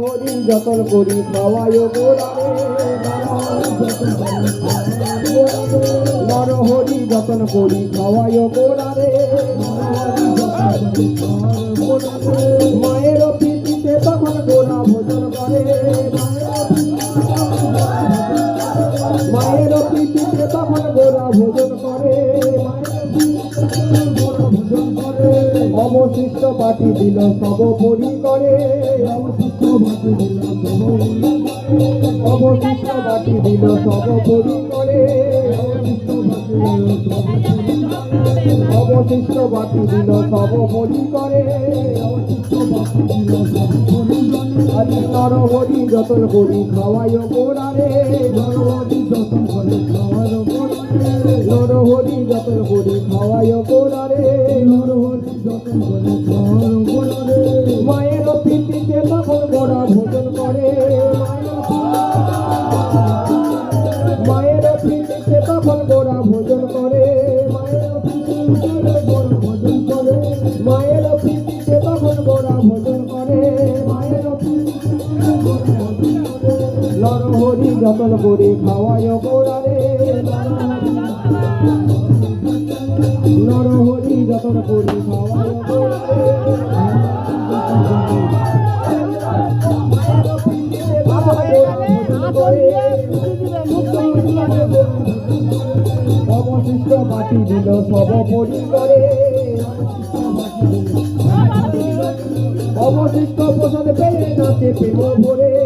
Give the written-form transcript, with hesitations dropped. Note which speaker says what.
Speaker 1: নরহরি যতন করি খাওয়ায় গোড়ারে নরহরি যতন করি খাওয়ায় গোড়ারে মায়ের প্রীতিতে তখন গোড়া ভোজন করে মায়ের প্রীতিতে তখন গোড়া ভোজন করে অবশিষ্ট বাটি দিল সর্বোপরি করে অবশিষ্ট বাটি দিল সর্বোপরি করে অবশিষ্ট বাটি দিল সর্বোপরি করে আজ নরহরি যতন করি খাওয়ায় গোড়ারে নরহরি যতন করে খাওয়ায় গোড়ারে নরহরি যতন করি খাওয়ায় গোড়ারে নরহরি যতন করে খাওয়ায় গোড়ারে মায়ের প্রীতিতে তখন গোড়া ভোজন করে মায়ের প্রীতিতে তখন গোড়া ভোজন করে মায়ের প্রীতিতে তখন গোড়া ভোজন করে মায়ের নরহরি যতন করে খাওয়ায় গোড়ারে নরহরি যতন করে খাওয়ায় অবশিষ্ট বাটি দিল সর্বোপরি করে অবশিষ্ট প্রসাদ পেয়ে নাচে প্রেম ভরে